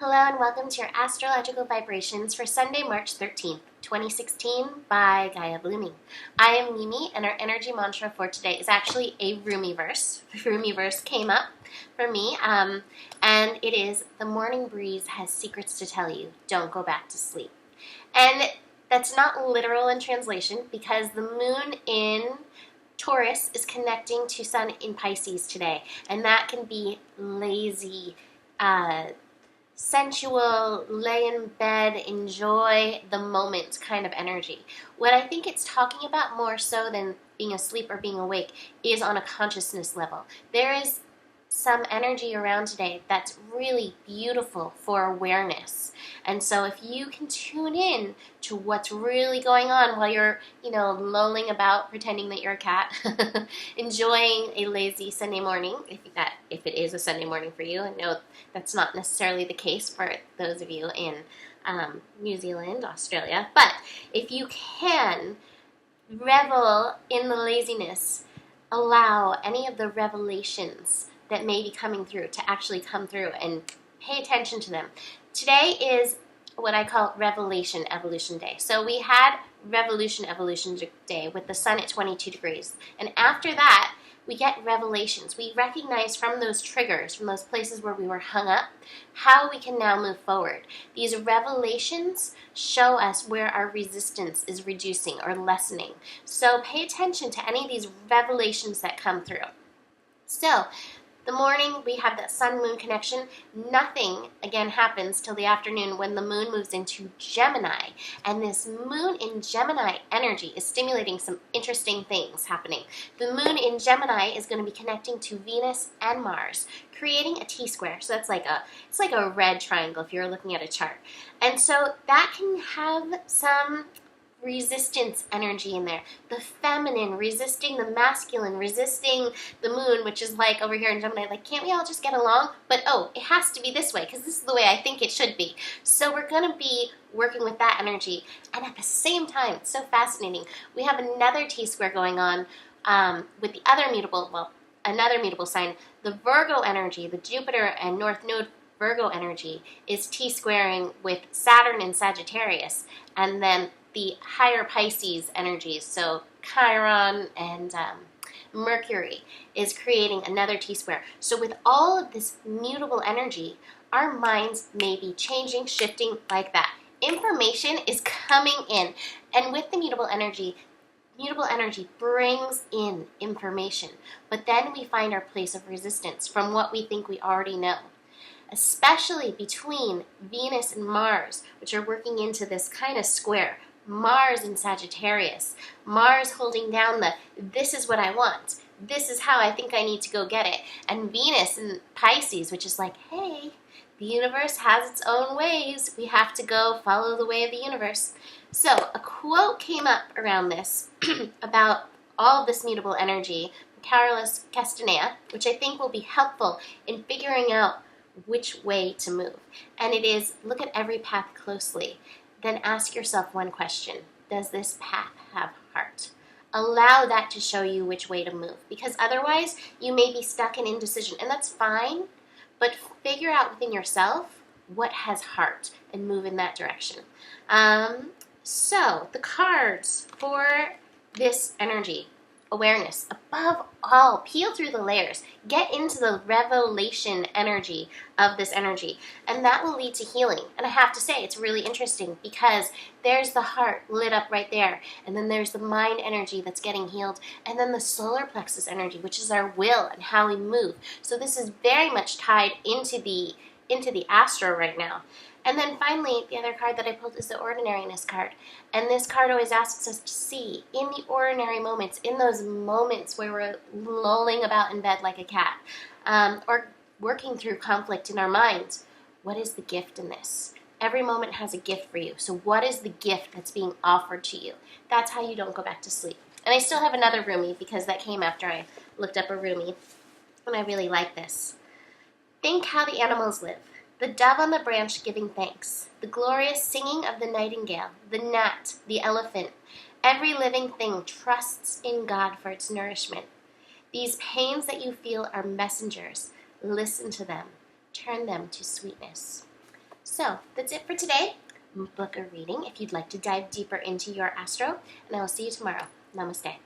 Hello and welcome to your astrological vibrations for Sunday, March 13th, 2016 by Gaia Blooming. I am Mimi and our energy mantra for today is actually a Rumi verse. The Rumi verse came up for me and it is, "The morning breeze has secrets to tell you, don't go back to sleep." And that's not literal in translation because the moon in Taurus is connecting to Sun in Pisces today, and that can be lazy, sensual, lay in bed, enjoy the moment kind of energy. What I think it's talking about more so than being asleep or being awake is on a consciousness level. There is some energy around today that's really beautiful for awareness. And so if you can tune in to what's really going on while you're, lolling about pretending that you're a cat, enjoying a lazy Sunday morning, if it is a Sunday morning for you. I know that's not necessarily the case for those of you in New Zealand, Australia, but if you can revel in the laziness, allow any of the revelations that may be coming through to actually come through and pay attention to them. Today is what I call Revelation Evolution Day. So we had Revolution Evolution Day with the sun at 22 degrees. And after that, we get revelations. We recognize from those triggers, from those places where we were hung up, how we can now move forward. These revelations show us where our resistance is reducing or lessening. So pay attention to any of these revelations that come through. So, the morning, we have that sun-moon connection. Nothing, again, happens till the afternoon when the moon moves into Gemini. And this moon in Gemini energy is stimulating some interesting things happening. The moon in Gemini is going to be connecting to Venus and Mars, creating a T-square. So it's like a red triangle if you're looking at a chart. And so that can have some resistance energy in there. The feminine resisting the masculine, resisting the moon, which is like over here in Gemini, like, can't we all just get along? But it has to be this way because this is the way I think it should be. So we're going to be working with that energy. And at the same time, it's so fascinating, we have another T-square going on with the other another mutable sign. The Virgo energy, the Jupiter and North Node Virgo energy is T-squaring with Saturn and Sagittarius. And then the higher Pisces energies, so Chiron and Mercury, is creating another T-square. So with all of this mutable energy, our minds may be changing, shifting like that. Information is coming in. And with the mutable energy brings in information. But then we find our place of resistance from what we think we already know. Especially between Venus and Mars, which are working into this kind of square. Mars in Sagittarius. Mars holding down this is what I want. This is how I think I need to go get it. And Venus in Pisces, which is like, hey, the universe has its own ways. We have to go follow the way of the universe. So a quote came up around this about all of this mutable energy from Carlos Castaneda, which I think will be helpful in figuring out which way to move. And it is, look at every path closely. Then ask yourself one question. Does this path have heart? Allow that to show you which way to move, because otherwise you may be stuck in indecision, and that's fine, but figure out within yourself what has heart and move in that direction. So the cards for this energy, awareness, above all, peel through the layers, get into the revelation energy of this energy, and that will lead to healing. And I have to say, it's really interesting because there's the heart lit up right there, and then there's the mind energy that's getting healed, and then the solar plexus energy, which is our will and how we move. So this is very much tied into the astro right now. And then finally, the other card that I pulled is the ordinariness card. And this card always asks us to see in the ordinary moments, in those moments where we're lolling about in bed like a cat, or working through conflict in our minds, what is the gift in this? Every moment has a gift for you. So what is the gift that's being offered to you? That's how you don't go back to sleep. And I still have another Rumi because that came after I looked up a Rumi. And I really like this. Think how the animals live. The dove on the branch giving thanks, the glorious singing of the nightingale, the gnat, the elephant. Every living thing trusts in God for its nourishment. These pains that you feel are messengers. Listen to them. Turn them to sweetness. So that's it for today. Book a reading if you'd like to dive deeper into your astro, and I will see you tomorrow. Namaste.